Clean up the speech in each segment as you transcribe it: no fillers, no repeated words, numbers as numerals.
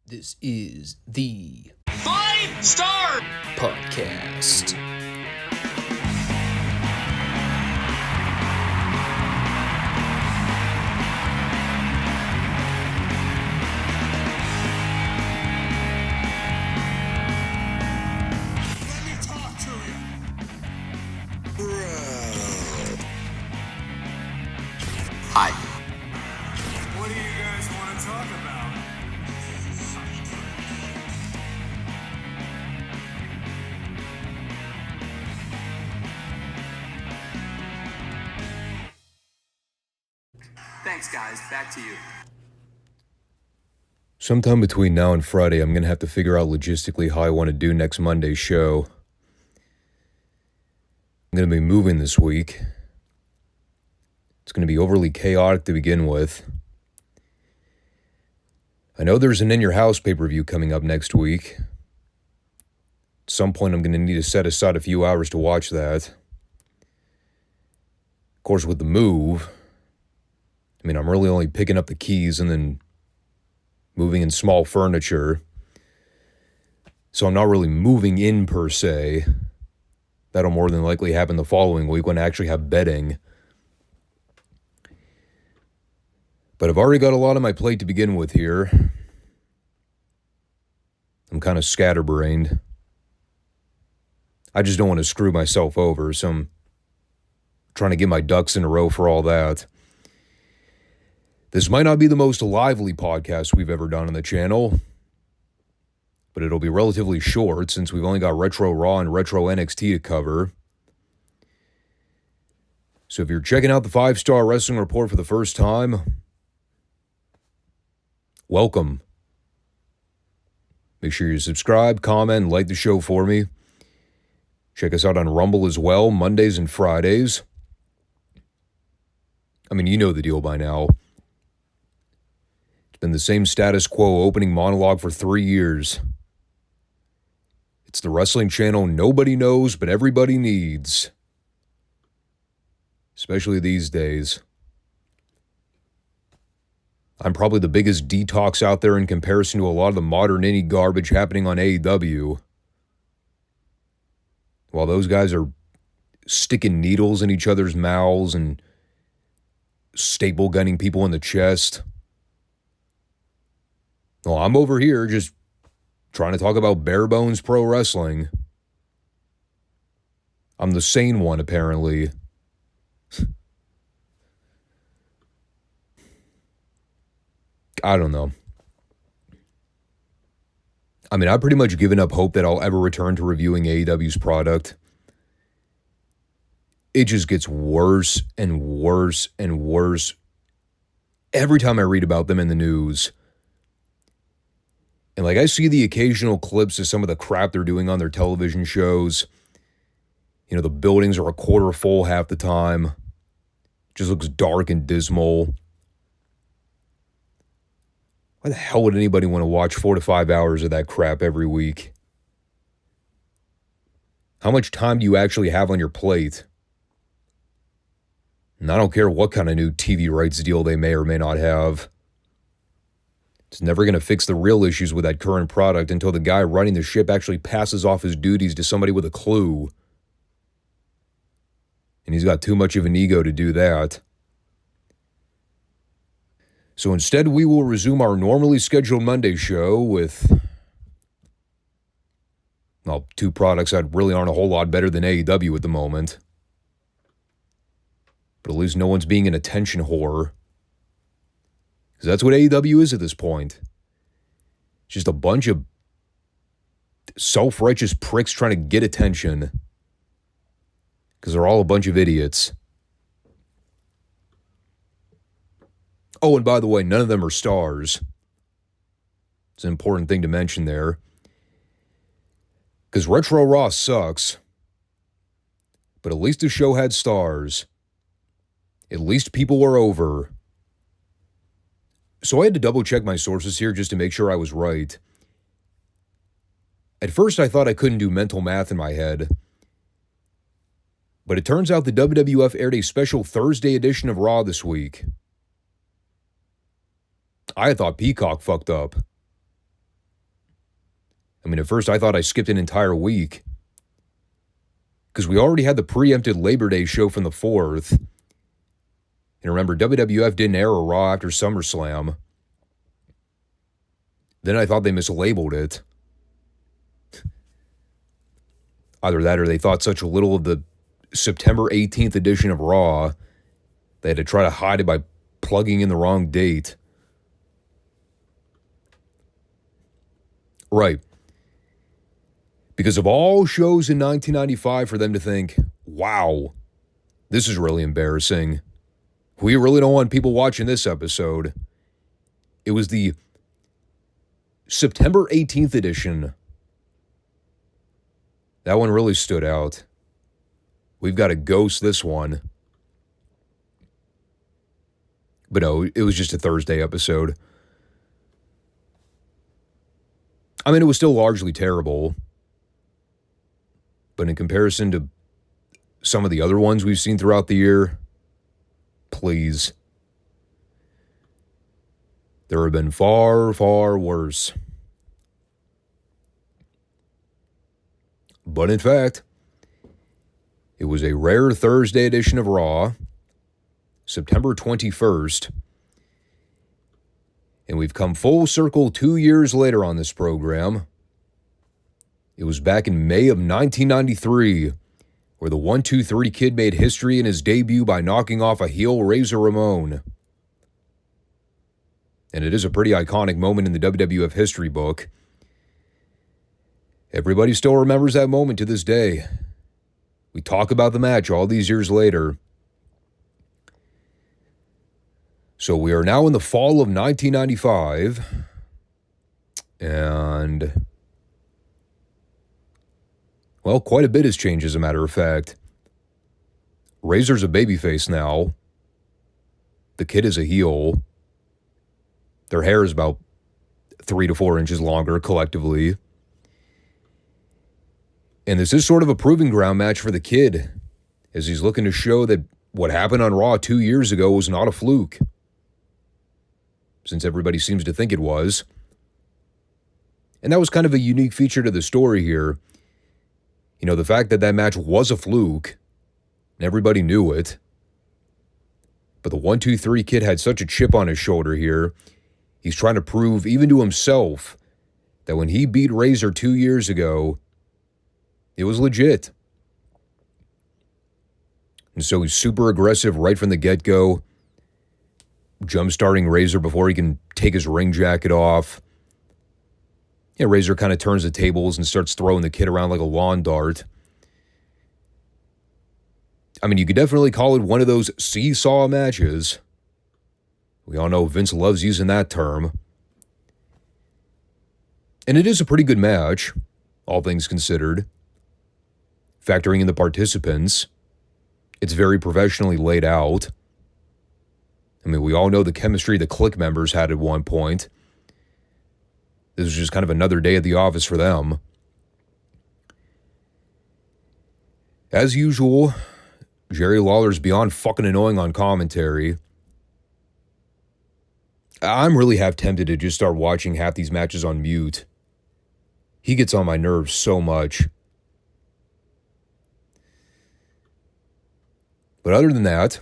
This is the Five Starr Podcast. Let me talk to you. Hi. What do you guys want to talk about? Thanks, guys. Back to you. Sometime between now and Friday, I'm going to have to figure out logistically how I want to do next Monday's show. I'm going to be moving this week. It's going to be overly chaotic to begin with. I know there's an In Your House pay-per-view coming up next week. At some point, I'm going to need to set aside a few hours to watch that. Of course, with the move, I'm really only picking up the keys and then moving in small furniture. So I'm not really moving in per se. That'll more than likely happen the following week when I actually have bedding. But I've already got a lot on my plate to begin with here. I'm kind of scatterbrained. I just don't want to screw myself over, so I'm trying to get my ducks in a row for all that. This might not be the most lively podcast we've ever done on the channel, but it'll be relatively short since we've only got Retro Raw and Retro NXT to cover. So if you're checking out the Five Starr Wrestling Report for the first time, welcome. Make sure you subscribe, comment, and like the show for me. Check us out on Rumble as well, Mondays and Fridays. You know the deal by now. It's been the same status quo opening monologue for 3 years. It's the wrestling channel nobody knows but everybody needs. Especially these days. I'm probably the biggest detox out there in comparison to a lot of the modern indie garbage happening on AEW. While those guys are sticking needles in each other's mouths and staple gunning people in the chest. Well, I'm over here just trying to talk about bare bones pro wrestling. I'm the sane one, apparently. I don't know. I've pretty much given up hope that I'll ever return to reviewing AEW's product. It just gets worse and worse and worse every time I read about them in the news. And I see the occasional clips of some of the crap they're doing on their television shows. The buildings are a quarter full half the time. It just looks dark and dismal. Why the hell would anybody want to watch 4 to 5 hours of that crap every week? How much time do you actually have on your plate? And I don't care what kind of new TV rights deal they may or may not have. It's never going to fix the real issues with that current product until the guy running the ship actually passes off his duties to somebody with a clue. And he's got too much of an ego to do that. So instead, we will resume our normally scheduled Monday show with, two products that really aren't a whole lot better than AEW at the moment. But at least no one's being an attention whore. Because that's what AEW is at this point. It's just a bunch of self-righteous pricks trying to get attention. Because they're all a bunch of idiots. Oh, and by the way, none of them are stars. It's an important thing to mention there. Because Retro Raw sucks. But at least the show had stars. At least people were over. So I had to double check my sources here just to make sure I was right. At first I thought I couldn't do mental math in my head. But it turns out the WWF aired a special Thursday edition of Raw this week. I thought Peacock fucked up. I mean, at first I thought I skipped an entire week because we already had the preempted Labor Day show from the 4th. And remember, WWF didn't air a Raw after SummerSlam. Then I thought they mislabeled it. Either that or they thought such little of the September 18th edition of Raw, they had to try to hide it by plugging in the wrong date. Right. Because of all shows in 1995 for them to think, wow, this is really embarrassing. We really don't want people watching this episode. It was the September 18th edition. That one really stood out. We've got to ghost this one. But no, it was just a Thursday episode. I mean, it was still largely terrible. But in comparison to some of the other ones we've seen throughout the year, please. There have been far, far worse. But in fact, it was a rare Thursday edition of Raw, September 21st. And we've come full circle 2 years later on this program. It was back in May of 1993, where the 1-2-3 Kid made history in his debut by knocking off a heel Razor Ramon. And it is a pretty iconic moment in the WWF history book. Everybody still remembers that moment to this day. We talk about the match all these years later. So we are now in the fall of 1995. And well, quite a bit has changed, as a matter of fact. Razor's a babyface now. The Kid is a heel. Their hair is about 3 to 4 inches longer collectively. And this is sort of a proving ground match for the Kid, as he's looking to show that what happened on Raw 2 years ago was not a fluke, since everybody seems to think it was. And that was kind of a unique feature to the story here. You know, the fact that that match was a fluke, and everybody knew it. But the 1-2-3 Kid had such a chip on his shoulder here. He's trying to prove, even to himself, that when he beat Razor 2 years ago, it was legit. And so he's super aggressive right from the get-go, jump-starting Razor before he can take his ring jacket off. Yeah, Razor kind of turns the tables and starts throwing the Kid around like a lawn dart. I mean, you could definitely call it one of those seesaw matches. We all know Vince loves using that term. And it is a pretty good match, all things considered. Factoring in the participants, it's very professionally laid out. I mean, we all know the chemistry the Click members had at one point. This was just kind of another day at the office for them. As usual, Jerry Lawler's beyond fucking annoying on commentary. I'm really half tempted to just start watching half these matches on mute. He gets on my nerves so much. But other than that,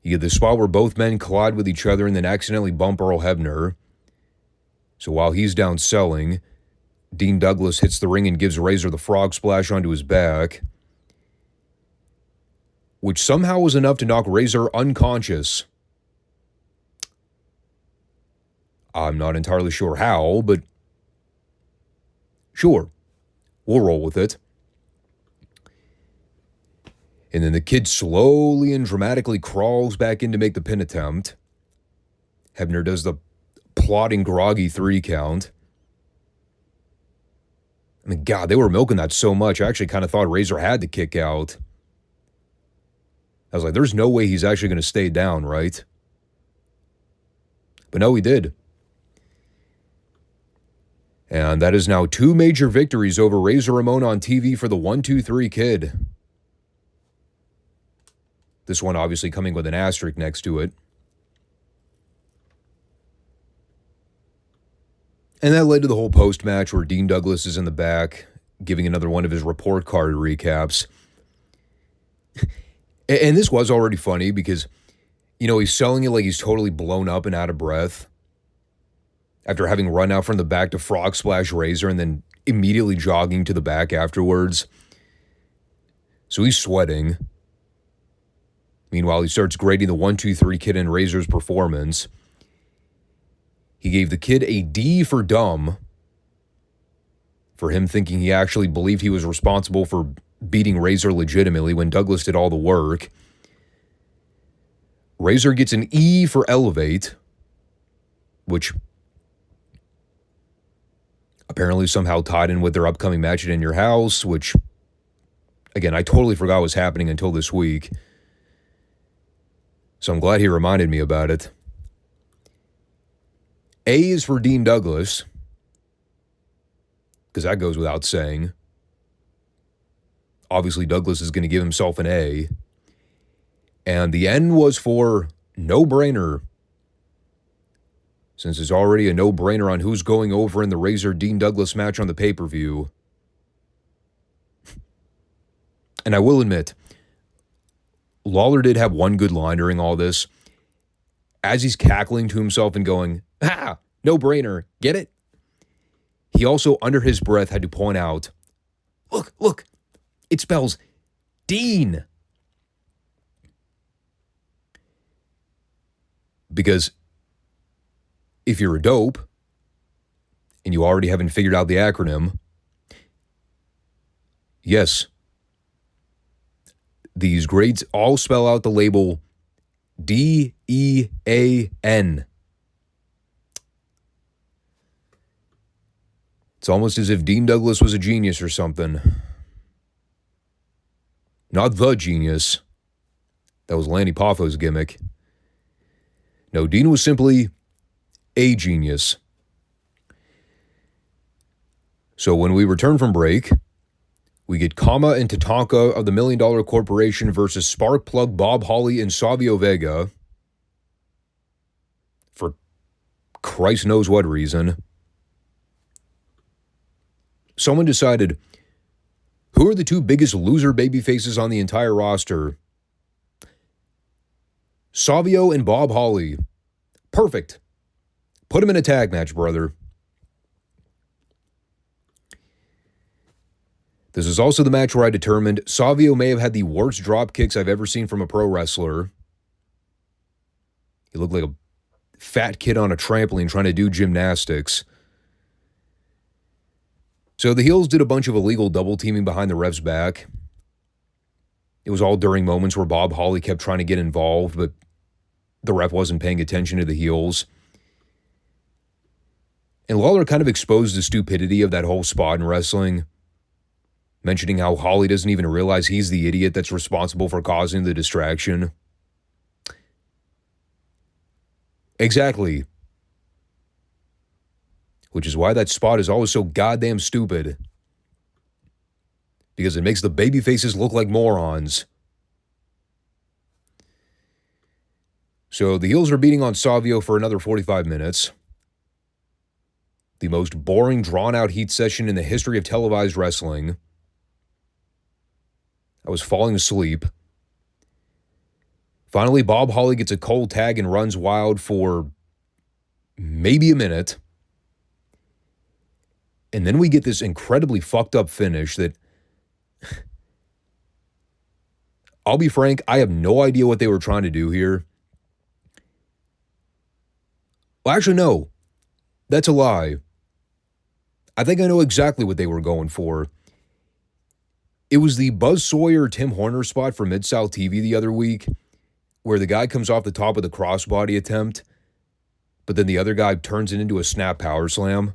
you get the spot where both men collide with each other and then accidentally bump Earl Hebner. So while he's down selling, Dean Douglas hits the ring and gives Razor the frog splash onto his back, which somehow was enough to knock Razor unconscious. I'm not entirely sure how, but sure, we'll roll with it. And then the Kid slowly and dramatically crawls back in to make the pin attempt. Hebner does the plodding, groggy 3 count. I mean, God, they were milking that so much. I actually kind of thought Razor had to kick out. I was like, there's no way he's actually going to stay down, right? But no, he did. And that is now 2 major victories over Razor Ramon on TV for the 1-2-3 Kid. This one obviously coming with an asterisk next to it. And that led to the whole post-match where Dean Douglas is in the back giving another one of his report card recaps. And this was already funny because, he's selling it like he's totally blown up and out of breath after having run out from the back to Frog Splash Razor and then immediately jogging to the back afterwards. So he's sweating. Meanwhile, he starts grading the 1-2-3 Kid and Razor's performance. He gave the Kid a D for dumb, for him thinking he actually believed he was responsible for beating Razor legitimately when Douglas did all the work. Razor gets an E for elevate, which apparently somehow tied in with their upcoming match at In Your House, which, again, I totally forgot was happening until this week. So I'm glad he reminded me about it. A is for Dean Douglas, because that goes without saying. Obviously, Douglas is going to give himself an A. And the N was for no-brainer, since it's already a no-brainer on who's going over in the Razor-Dean Douglas match on the pay-per-view. And I will admit, Lawler did have one good line during all this. As he's cackling to himself and going, "Ha! No-brainer, get it?" He also, under his breath, had to point out, Look, it spells Dean. Because if you're a dope, and you already haven't figured out the acronym, yes, these grades all spell out the label D-E-A-N. It's almost as if Dean Douglas was a genius or something. Not the genius. That was Lanny Poffo's gimmick. No, Dean was simply a genius. So when we return from break, we get Kama and Tatanka of the $1 Million Corporation versus Sparkplug Bob Holly and Savio Vega. For Christ knows what reason. Someone decided, who are the two biggest loser babyfaces on the entire roster? Savio and Bob Holly. Perfect. Put them in a tag match, brother. This is also the match where I determined Savio may have had the worst drop kicks I've ever seen from a pro wrestler. He looked like a fat kid on a trampoline trying to do gymnastics. So the heels did a bunch of illegal double teaming behind the ref's back. It was all during moments where Bob Holly kept trying to get involved, but the ref wasn't paying attention to the heels. And Lawler kind of exposed the stupidity of that whole spot in wrestling, mentioning how Holly doesn't even realize he's the idiot that's responsible for causing the distraction. Exactly. Which is why that spot is always so goddamn stupid. Because it makes the babyfaces look like morons. So the heels are beating on Savio for another 45 minutes. The most boring, drawn-out heat session in the history of televised wrestling. I was falling asleep. Finally, Bob Holly gets a cold tag and runs wild for maybe a minute. And then we get this incredibly fucked up finish that, I'll be frank, I have no idea what they were trying to do here. Well, actually, no. That's a lie. I think I know exactly what they were going for. It was the Buzz Sawyer Tim Horner spot for Mid-South TV the other week, where the guy comes off the top of the crossbody attempt, but then the other guy turns it into a snap power slam.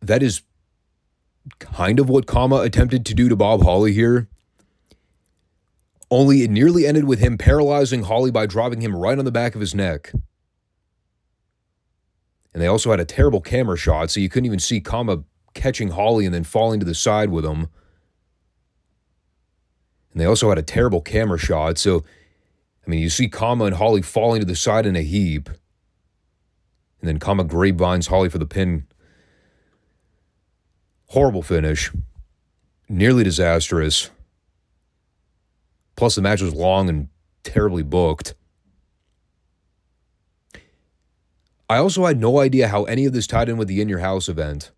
That is kind of what Kama attempted to do to Bob Holly here. Only it nearly ended with him paralyzing Holly by dropping him right on the back of his neck. And they also had a terrible camera shot, so you couldn't even see Kama catching Holly and then falling to the side with him. And they also had a terrible camera shot, so, you see Kama and Holly falling to the side in a heap. And then Comic Grapevine's Holly for the pin. Horrible finish. Nearly disastrous. Plus the match was long and terribly booked. I also had no idea how any of this tied in with the In Your House event.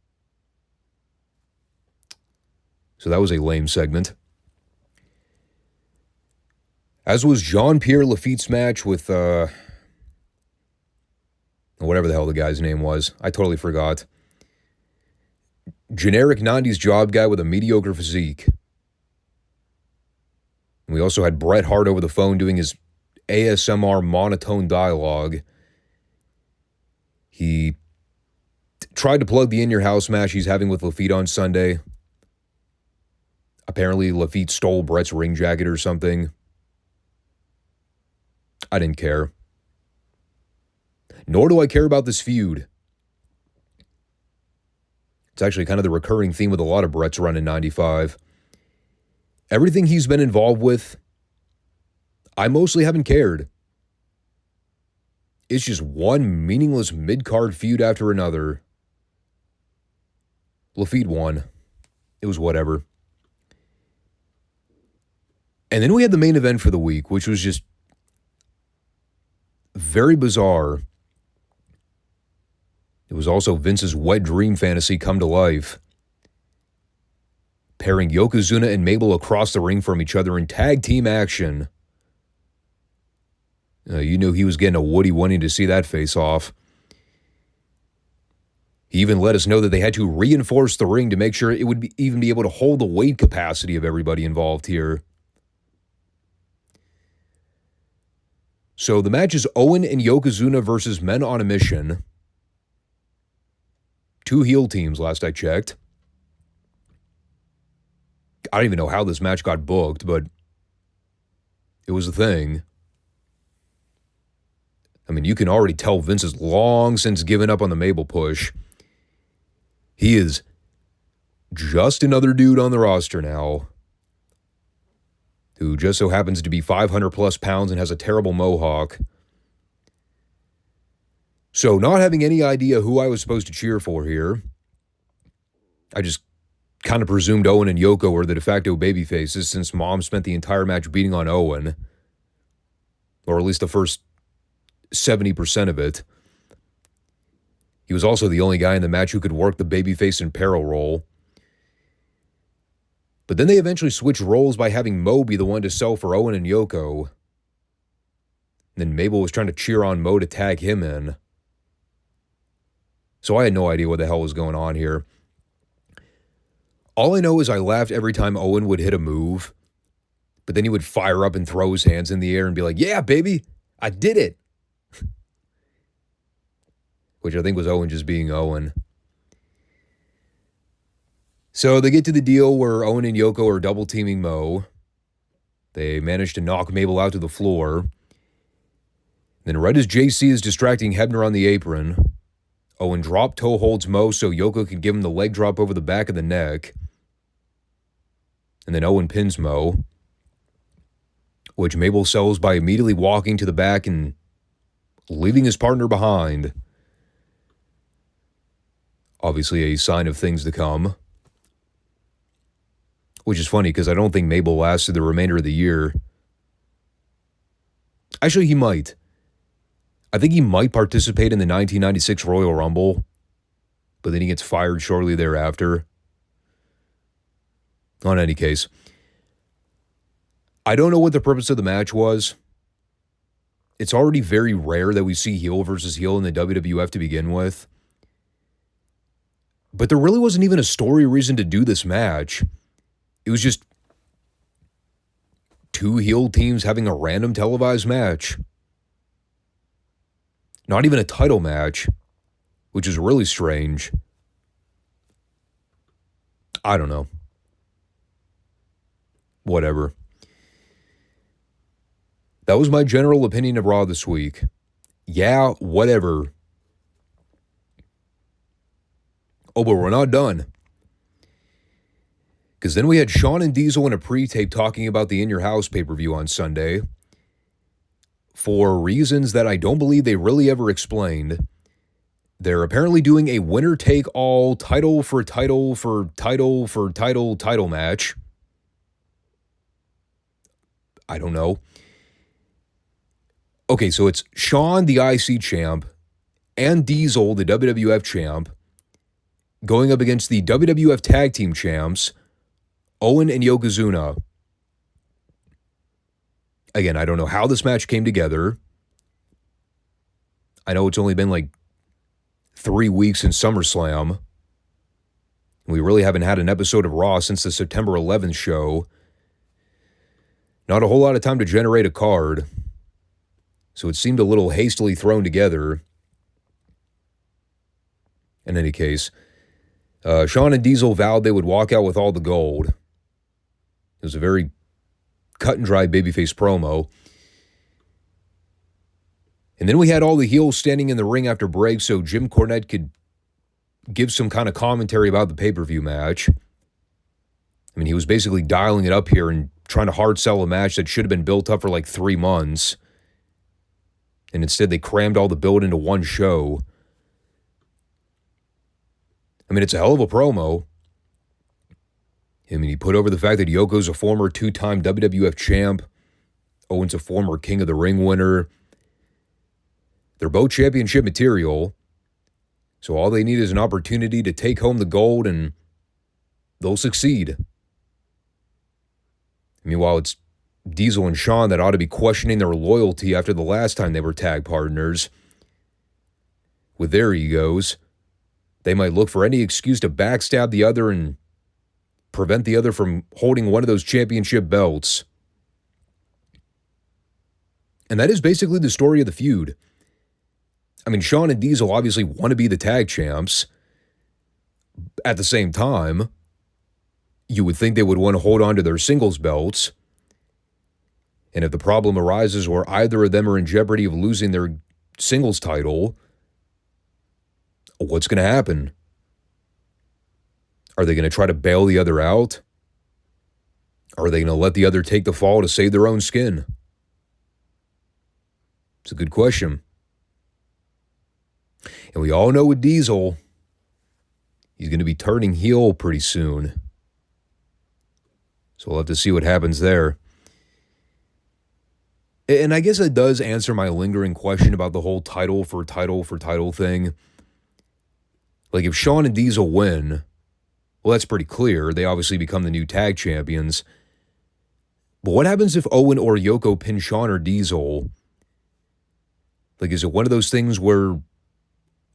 So that was a lame segment. As was Jean-Pierre Lafitte's match with, whatever the hell the guy's name was. I totally forgot. Generic 90s job guy with a mediocre physique. And we also had Bret Hart over the phone doing his ASMR monotone dialogue. He tried to plug the In Your House match he's having with Lafitte on Sunday. Apparently, Lafitte stole Bret's ring jacket or something. I didn't care. Nor do I care about this feud. It's actually kind of the recurring theme with a lot of Bret's run in 95. Everything he's been involved with, I mostly haven't cared. It's just one meaningless mid-card feud after another. Lafitte won. It was whatever. And then we had the main event for the week, which was just very bizarre. It was also Vince's wet dream fantasy come to life. Pairing Yokozuna and Mabel across the ring from each other in tag team action. You knew he was getting a Woody wanting to see that face off. He even let us know that they had to reinforce the ring to make sure it would even be able to hold the weight capacity of everybody involved here. So the match is Owen and Yokozuna versus Men on a Mission. Two heel teams, last I checked. I don't even know how this match got booked, but it was a thing. I mean, you can already tell Vince has long since given up on the Mabel push. He is just another dude on the roster now who just so happens to be 500 plus pounds and has a terrible mohawk. So, not having any idea who I was supposed to cheer for here, I just kind of presumed Owen and Yoko were the de facto babyfaces since Mom spent the entire match beating on Owen. Or at least the first 70% of it. He was also the only guy in the match who could work the babyface and peril role. But then they eventually switched roles by having Mo be the one to sell for Owen and Yoko. And then Mabel was trying to cheer on Mo to tag him in. So I had no idea what the hell was going on here. All I know is I laughed every time Owen would hit a move, but then he would fire up and throw his hands in the air and be like, "Yeah, baby, I did it." Which I think was Owen just being Owen. So they get to the deal where Owen and Yoko are double teaming Mo. They manage to knock Mabel out to the floor. Then right as JC is distracting Hebner on the apron, Owen drop toe holds Mo so Yoko can give him the leg drop over the back of the neck. And then Owen pins Mo, which Mabel sells by immediately walking to the back and leaving his partner behind. Obviously a sign of things to come. Which is funny because I don't think Mabel lasts through the remainder of the year. Actually, he might. I think he might participate in the 1996 Royal Rumble, but then he gets fired shortly thereafter. In any case, I don't know what the purpose of the match was. It's already very rare that we see heel versus heel in the WWF to begin with. But there really wasn't even a story reason to do this match. It was just two heel teams having a random televised match. Not even a title match, which is really strange. I don't know. Whatever. That was my general opinion of Raw this week. Yeah, whatever. Oh, but we're not done. Because then we had Shawn and Diesel in a pre-tape talking about the In Your House pay-per-view on Sunday. For reasons that I don't believe they really ever explained, they're apparently doing a winner-take-all title match. I don't know. Okay, so it's Shawn, the IC champ, and Diesel, the WWF champ, going up against the WWF Tag Team champs, Owen and Yokozuna. Again, I don't know how this match came together. I know it's only been like 3 weeks in SummerSlam. We really haven't had an episode of Raw since the September 11th show. Not a whole lot of time to generate a card. So it seemed a little hastily thrown together. In any case, Shawn and Diesel vowed they would walk out with all the gold. It was a very cut and dry babyface promo. And then we had all the heels standing in the ring after break so Jim Cornette could give some kind of commentary about the pay-per-view match. I mean, he was basically dialing it up here and trying to hard sell a match that should have been built up for like 3 months. And instead they crammed all the build into one show. I mean, it's a hell of a promo. I mean, he put over the fact that Yoko's a former 2-time WWF champ. Owen's a former King of the Ring winner. They're both championship material. So all they need is an opportunity to take home the gold and they'll succeed. Meanwhile, it's Diesel and Shawn that ought to be questioning their loyalty after the last time they were tag partners. With their egos, they might look for any excuse to backstab the other and prevent the other from holding one of those championship belts. And that is basically the story of the feud. I mean, Shawn and Diesel obviously want to be the tag champs. At the same time, you would think they would want to hold on to their singles belts. And if the problem arises where either of them are in jeopardy of losing their singles title, what's going to happen? Are they going to try to bail the other out? Or are they going to let the other take the fall to save their own skin? It's a good question. And we all know with Diesel, he's going to be turning heel pretty soon. So we'll have to see what happens there. And I guess it does answer my lingering question about the whole title for title thing. Like, if Shawn and Diesel win, well, that's pretty clear. They obviously become the new tag champions. But what happens if Owen or Yoko pin Shawn or Diesel? Like, is it one of those things where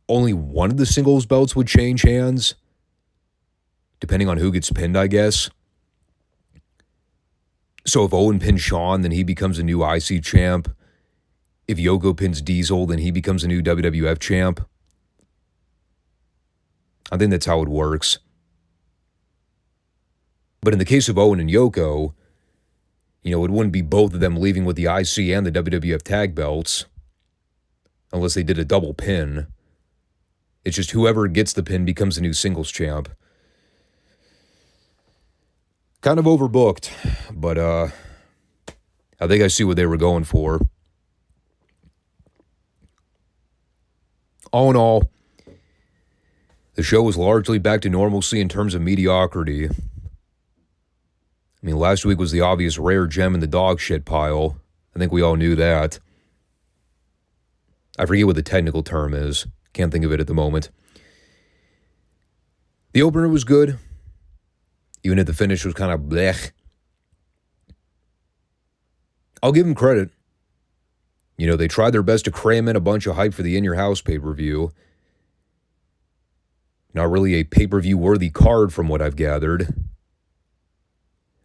only one of the singles belts would change hands? Depending on who gets pinned, I guess. So if Owen pins Shawn, then he becomes a new IC champ. If Yoko pins Diesel, then he becomes a new WWF champ. I think that's how it works. But in the case of Owen and Yoko, it wouldn't be both of them leaving with the IC and the WWF tag belts. Unless they did a double pin. It's just whoever gets the pin becomes the new singles champ. Kind of overbooked, but I think I see what they were going for. All in all, the show was largely back to normalcy in terms of mediocrity. I mean, last week was the obvious rare gem in the dog shit pile. I think we all knew that. I forget what the technical term is. Can't think of it at the moment. The opener was good, even if the finish was kind of blech. I'll give them credit. They tried their best to cram in a bunch of hype for the In Your House pay-per-view. Not really a pay-per-view worthy card from what I've gathered.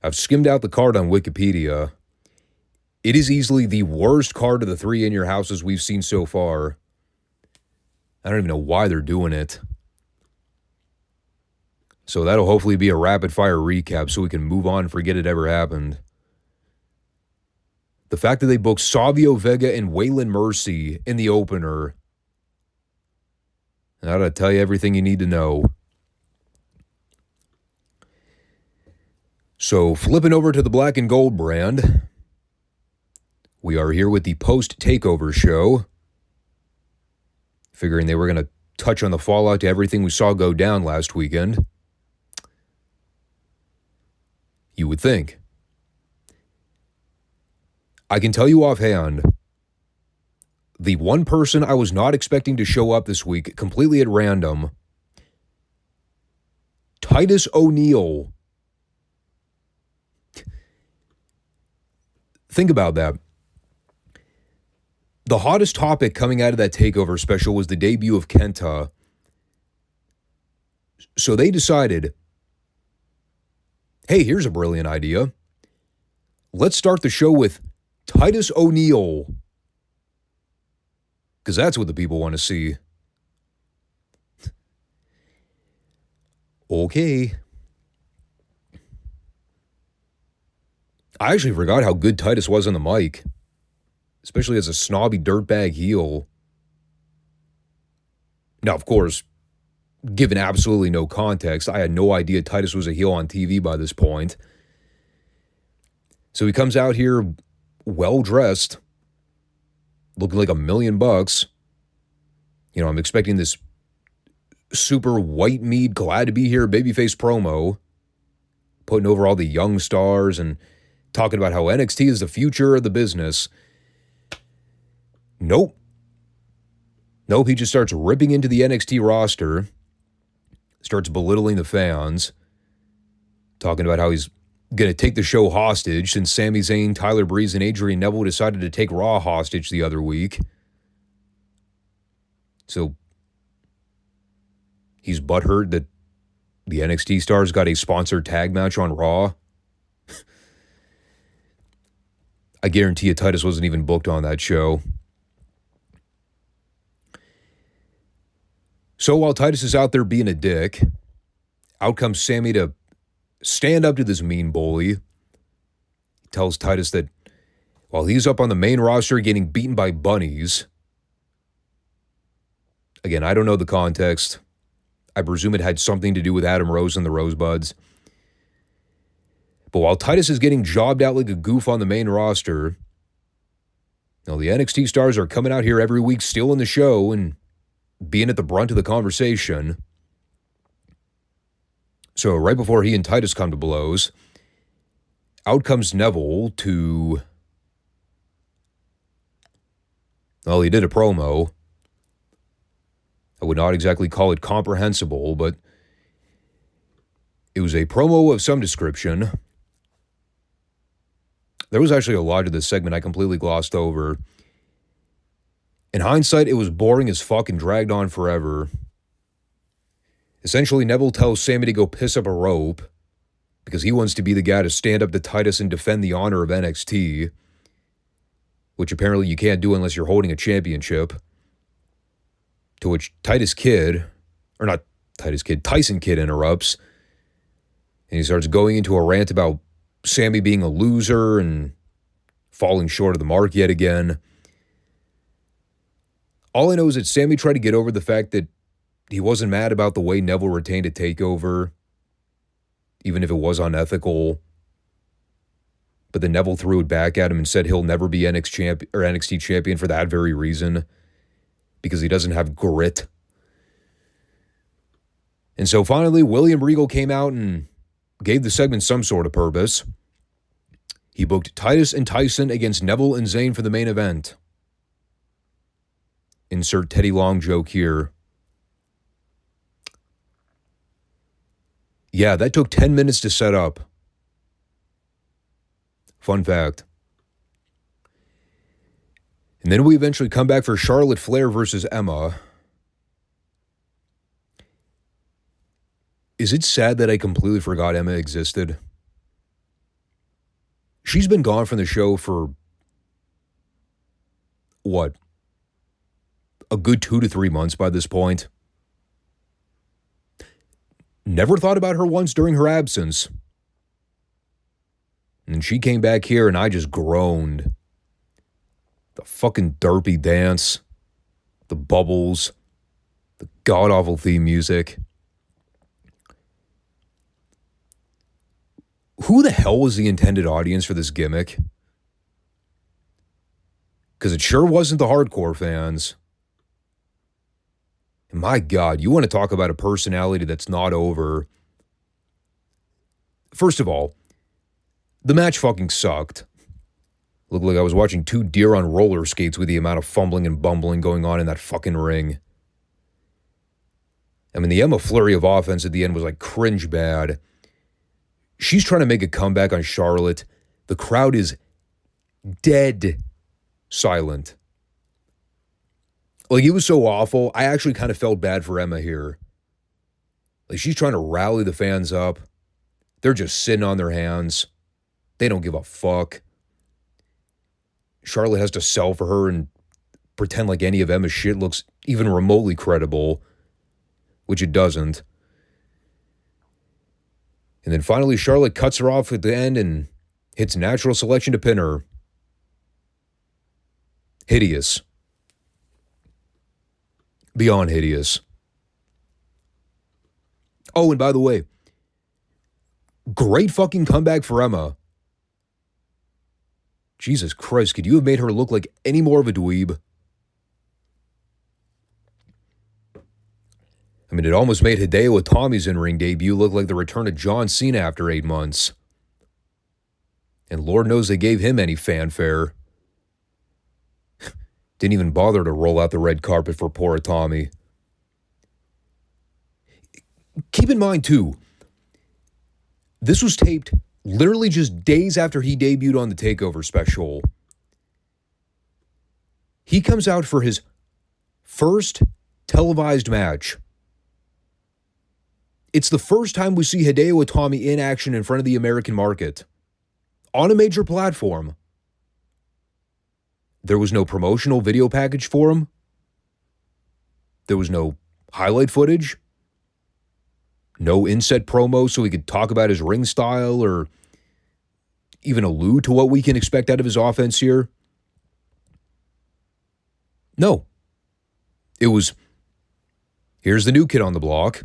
I've skimmed out the card on Wikipedia. It is easily the worst card of the 3 In Your Houses we've seen so far. I don't even know why they're doing it. So that'll hopefully be a rapid-fire recap so we can move on and forget it ever happened. The fact that they booked Savio Vega and Waylon Mercy in the opener, I gotta tell you everything you need to know. So, flipping over to the Black and Gold brand, we are here with the post-Takeover show. Figuring they were going to touch on the fallout to everything we saw go down last weekend. You would think. I can tell you offhand, the one person I was not expecting to show up this week, completely at random, Titus O'Neil. Think about that. The hottest topic coming out of that Takeover special was the debut of Kenta. So they decided, hey, here's a brilliant idea. Let's start the show with Titus O'Neil. Because that's what the people want to see. Okay. I actually forgot how good Titus was on the mic. Especially as a snobby dirtbag heel. Now, of course, given absolutely no context, I had no idea Titus was a heel on TV by this point. So he comes out here well-dressed, looking like $1 million. You know, I'm expecting this super white meat, glad to be here babyface promo, putting over all the young stars and talking about how NXT is the future of the business. Nope, he just starts ripping into the NXT roster, starts belittling the fans, talking about how he's going to take the show hostage since Sami Zayn, Tyler Breeze, and Adrian Neville decided to take Raw hostage the other week. So he's butthurt that the NXT stars got a sponsored tag match on Raw. I guarantee you Titus wasn't even booked on that show. So while Titus is out there being a dick, out comes Sami to stand up to this mean bully. He tells Titus that while he's up on the main roster getting beaten by bunnies, again, I don't know the context. I presume it had something to do with Adam Rose and the Rosebuds. But while Titus is getting jobbed out like a goof on the main roster, the NXT stars are coming out here every week stealing the show and being at the brunt of the conversation. So right before he and Titus come to blows, out comes Neville to... Well, he did a promo. I would not exactly call it comprehensible, but it was a promo of some description. There was actually a lot to this segment I completely glossed over. In hindsight, it was boring as fuck and dragged on forever. Essentially, Neville tells Sami to go piss up a rope because he wants to be the guy to stand up to Titus and defend the honor of NXT, which apparently you can't do unless you're holding a championship. To which Tyson Kidd interrupts, and he starts going into a rant about Sami being a loser and falling short of the mark yet again. All I know is that Sami tried to get over the fact that he wasn't mad about the way Neville retained a takeover, even if it was unethical. But then Neville threw it back at him and said he'll never be NXT champion for that very reason, because he doesn't have grit. And so finally, William Regal came out and gave the segment some sort of purpose. He booked Titus and Tyson against Neville and Zayn for the main event. Insert Teddy Long joke here. Yeah, that took 10 minutes to set up. Fun fact. And then we eventually come back for Charlotte Flair versus Emma. Is it sad that I completely forgot Emma existed? She's been gone from the show for, what, a good 2 to 3 months by this point. Never thought about her once during her absence. And she came back here and I just groaned. The fucking derpy dance, the bubbles, the god-awful theme music. Who the hell was the intended audience for this gimmick? Because it sure wasn't the hardcore fans. My God, you want to talk about a personality that's not over. First of all, the match fucking sucked. Looked like I was watching two deer on roller skates with the amount of fumbling and bumbling going on in that fucking ring. I mean, the Emma flurry of offense at the end was like cringe bad. She's trying to make a comeback on Charlotte. The crowd is dead silent. Like, it was so awful. I actually kind of felt bad for Emma here. Like, she's trying to rally the fans up. They're just sitting on their hands. They don't give a fuck. Charlotte has to sell for her and pretend like any of Emma's shit looks even remotely credible, which it doesn't. And then finally, Charlotte cuts her off at the end and hits natural selection to pin her. Hideous. Beyond hideous. Oh, and by the way, great fucking comeback for Emma. Jesus Christ, could you have made her look like any more of a dweeb? I mean, it almost made Hideo Itami's in-ring debut look like the return of John Cena after 8 months. And Lord knows they gave him any fanfare. Didn't even bother to roll out the red carpet for poor Itami. Keep in mind, too, this was taped literally just days after he debuted on the Takeover special. He comes out for his first televised match. It's the first time we see Hideo Itami in action in front of the American market. On a major platform. There was no promotional video package for him. There was no highlight footage. No inset promo so he could talk about his ring style or even allude to what we can expect out of his offense here. No. It was, here's the new kid on the block,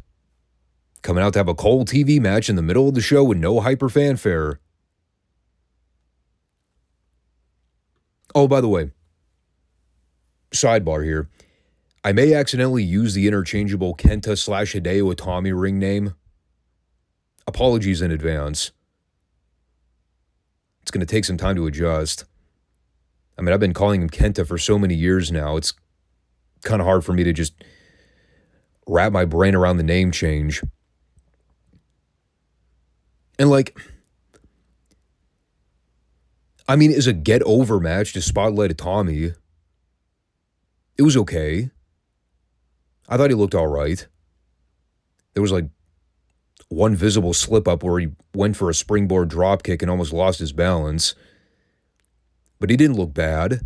coming out to have a cold TV match in the middle of the show with no hyper fanfare. Oh, by the way, sidebar here. I may accidentally use the interchangeable Kenta/Hideo Itami ring name. Apologies in advance. It's going to take some time to adjust. I mean, I've been calling him Kenta for so many years now. It's kind of hard for me to just wrap my brain around the name change. And like, I mean, as a get-over match to spotlight Itami, it was okay. I thought he looked all right. There was like one visible slip-up where he went for a springboard dropkick and almost lost his balance. But he didn't look bad.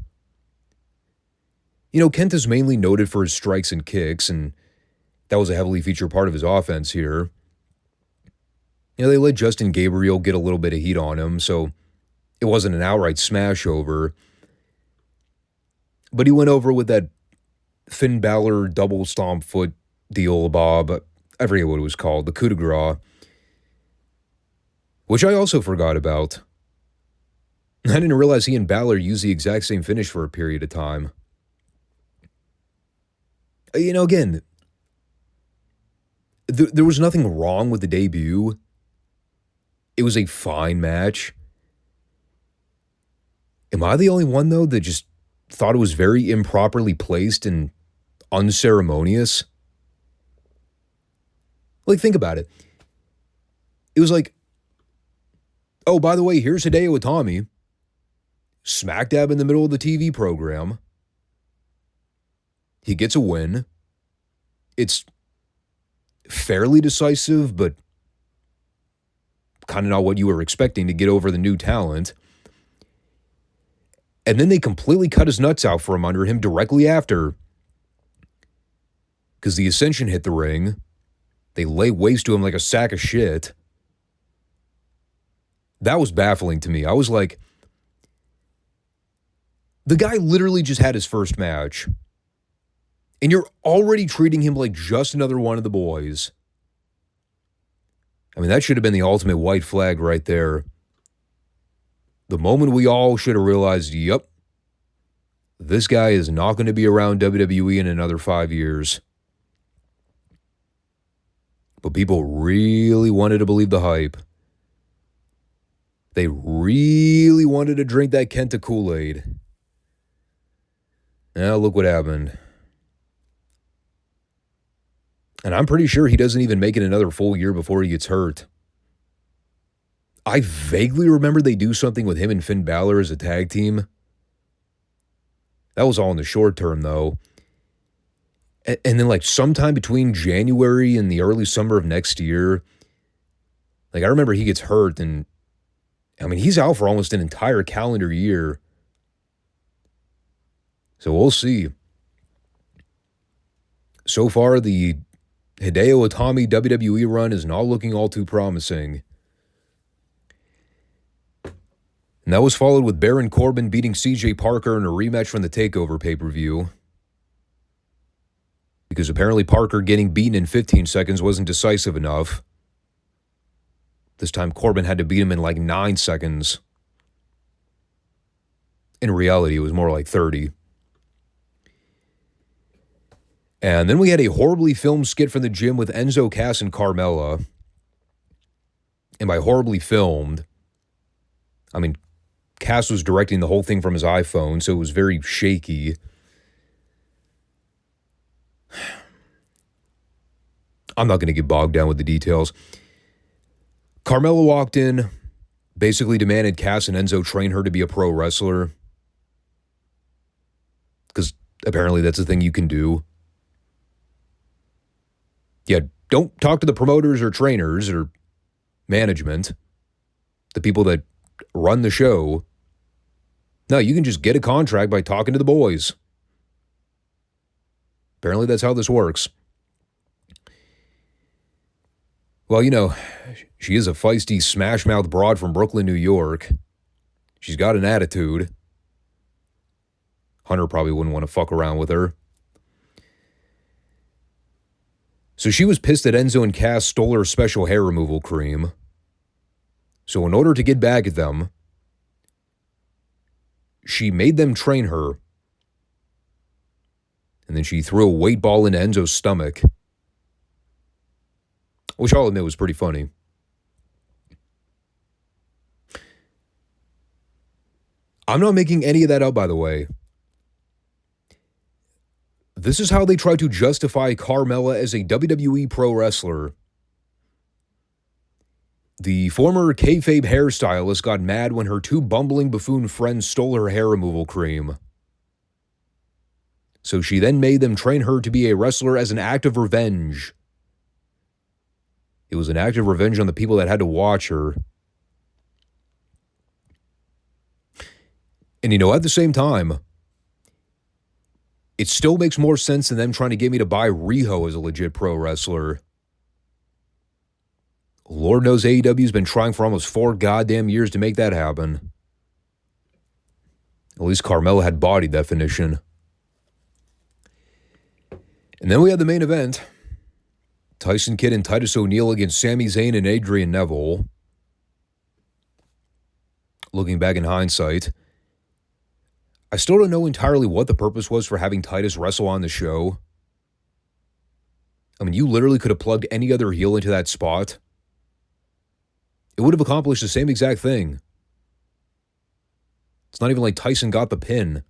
You know, Kenta's mainly noted for his strikes and kicks, and that was a heavily featured part of his offense here. You know, they let Justin Gabriel get a little bit of heat on him, so it wasn't an outright smash over. But he went over with that Finn Balor double stomp foot deal, Bob. I forget what it was called, the coup de grace, which I also forgot about. I didn't realize he and Balor used the exact same finish for a period of time. You know, again, there was nothing wrong with the debut. It was a fine match. Am I the only one, though, that just thought it was very improperly placed and unceremonious? Like, think about it. It was like, oh, by the way, here's Hideo Itami, smack dab in the middle of the TV program. He gets a win. It's fairly decisive, but kind of not what you were expecting to get over the new talent. And then they completely cut his nuts out from under him directly after. Because the Ascension hit the ring. They lay waste to him like a sack of shit. That was baffling to me. I was like, the guy literally just had his first match. And you're already treating him like just another one of the boys. I mean, that should have been the ultimate white flag right there. The moment we all should have realized, yep, this guy is not going to be around WWE in another 5 years. But people really wanted to believe the hype. They really wanted to drink that Kenta Kool-Aid. Now look what happened. And I'm pretty sure he doesn't even make it another full year before he gets hurt. I vaguely remember they do something with him and Finn Balor as a tag team. That was all in the short term, though. And then, like, sometime between January and the early summer of next year, like, I remember he gets hurt, and, I mean, he's out for almost an entire calendar year. So we'll see. So far, the Hideo Itami WWE run is not looking all too promising. And that was followed with Baron Corbin beating CJ Parker in a rematch from the Takeover pay-per-view. Because apparently Parker getting beaten in 15 seconds wasn't decisive enough. This time Corbin had to beat him in like 9 seconds. In reality, it was more like 30. And then we had a horribly filmed skit from the gym with Enzo, Cass, and Carmella. And by horribly filmed, I mean, Cass was directing the whole thing from his iPhone, so it was very shaky. I'm not going to get bogged down with the details. Carmella walked in, basically demanded Cass and Enzo train her to be a pro wrestler. Because apparently that's a thing you can do. Yeah, don't talk to the promoters or trainers or management, the people that run the show. No, you can just get a contract by talking to the boys. Apparently that's how this works. Well, you know, she is a feisty, smash-mouth broad from Brooklyn, New York. She's got an attitude. Hunter probably wouldn't want to fuck around with her. So she was pissed that Enzo and Cass stole her special hair removal cream. So in order to get back at them, she made them train her. And then she threw a weight ball into Enzo's stomach. Which I'll admit was pretty funny. I'm not making any of that up, by the way. This is how they try to justify Carmella as a WWE pro wrestler. The former kayfabe hairstylist got mad when her two bumbling buffoon friends stole her hair removal cream. So she then made them train her to be a wrestler as an act of revenge. It was an act of revenge on the people that had to watch her. And you know, at the same time, it still makes more sense than them trying to get me to buy Riho as a legit pro wrestler. Lord knows AEW's been trying for almost 4 goddamn years to make that happen. At least Carmella had body definition. And then we had the main event. Tyson Kidd and Titus O'Neil against Sami Zayn and Adrian Neville. Looking back in hindsight, I still don't know entirely what the purpose was for having Titus wrestle on the show. I mean, you literally could have plugged any other heel into that spot. It would have accomplished the same exact thing. It's not even like Tyson got the pin.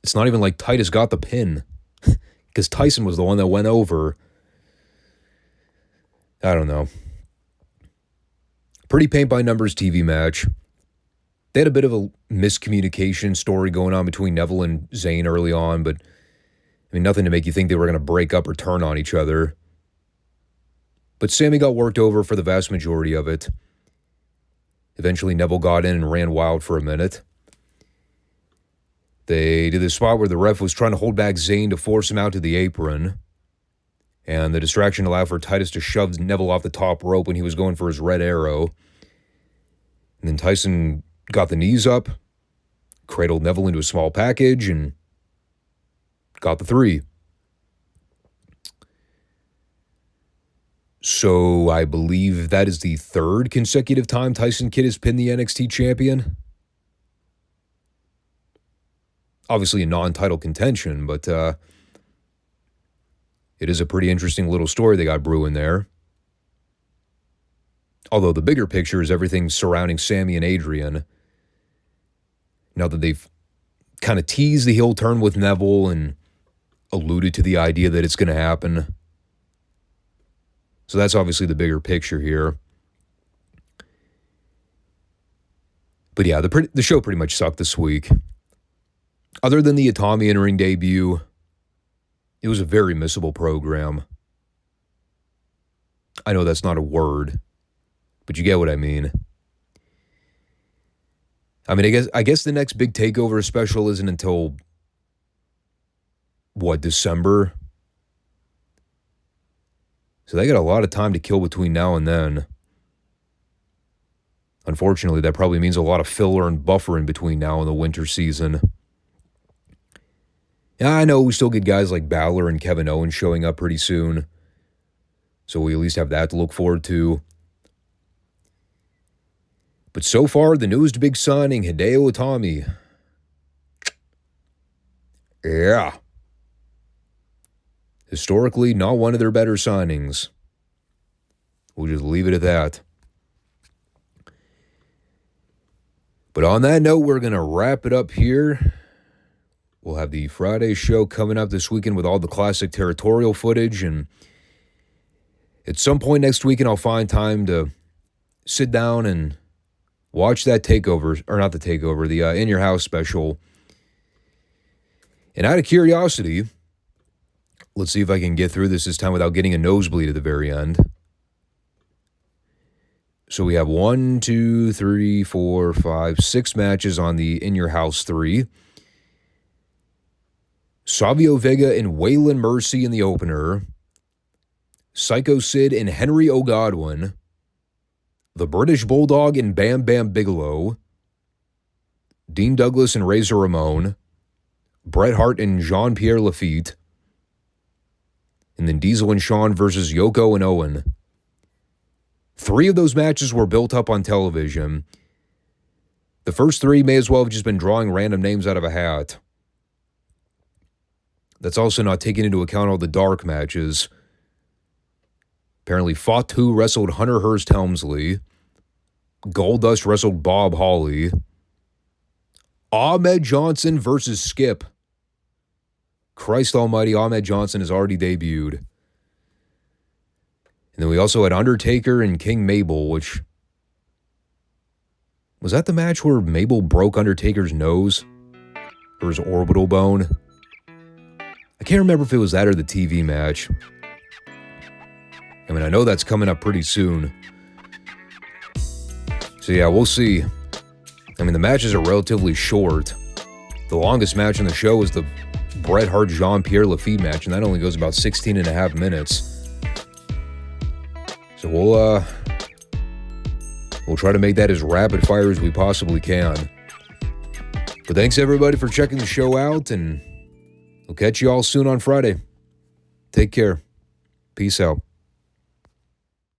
It's not even like Titus got the pin. Because Tyson was the one that went over. I don't know. Pretty paint-by-numbers TV match. They had a bit of a miscommunication story going on between Neville and Zayn early on, but I mean, nothing to make you think they were going to break up or turn on each other. But Sami got worked over for the vast majority of it. Eventually, Neville got in and ran wild for a minute. They did this spot where the ref was trying to hold back Zayn to force him out to the apron. And the distraction allowed for Titus to shove Neville off the top rope when he was going for his red arrow. And then Tyson got the knees up, cradled Neville into a small package, and got the 3. So I believe that is the 3rd consecutive time Tyson Kidd has pinned the NXT champion. Obviously a non-title contention, but It is a pretty interesting little story they got brewing there. Although the bigger picture is everything surrounding Sammy and Adrian. Now that they've kind of teased the heel turn with Neville and alluded to the idea that it's going to happen. So that's obviously the bigger picture here. But yeah, the show pretty much sucked this week. Other than the Itami in-ring debut, it was a very missable program. I know that's not a word, but you get what I mean. I mean, I guess the next big Takeover special isn't until, December? So they got a lot of time to kill between now and then. Unfortunately, that probably means a lot of filler and buffer in between now and the winter season. Yeah, I know we still get guys like Balor and Kevin Owens showing up pretty soon. So we at least have that to look forward to. But so far, the newest big signing, Hideo Itami. Yeah. Historically, not one of their better signings. We'll just leave it at that. But on that note, we're going to wrap it up here. We'll have the Friday show coming up this weekend with all the classic territorial footage. And at some point next weekend, I'll find time to sit down and watch that Takeover, or not the Takeover, the In Your House special. And out of curiosity, let's see if I can get through this time without getting a nosebleed at the very end. So we have 1, 2, 3, 4, 5, 6 matches on the In Your House 3. Savio Vega and Waylon Mercy in the opener. Psycho Sid and Henry O'Godwin. The British Bulldog and Bam Bam Bigelow. Dean Douglas and Razor Ramon. Bret Hart and Jean-Pierre Lafitte. And then Diesel and Shawn versus Yoko and Owen. 3 of those matches were built up on television. The first 3 may as well have just been drawing random names out of a hat. That's also not taking into account all the dark matches. Apparently, Fatu wrestled Hunter Hearst Helmsley. Goldust wrestled Bob Holly. Ahmed Johnson versus Skip. Christ almighty, Ahmed Johnson has already debuted. And then we also had Undertaker and King Mabel, which... Was that the match where Mabel broke Undertaker's nose? Or his orbital bone? I can't remember if it was that or the TV match. I mean, I know that's coming up pretty soon. So yeah, we'll see. I mean, the matches are relatively short. The longest match in the show is the Bret Hart Jean-Pierre Lafitte match, and that only goes about 16 and a half minutes. So we'll try to make that as rapid fire as we possibly can. But thanks everybody for checking the show out, and we'll catch you all soon on Friday. Take care. Peace out.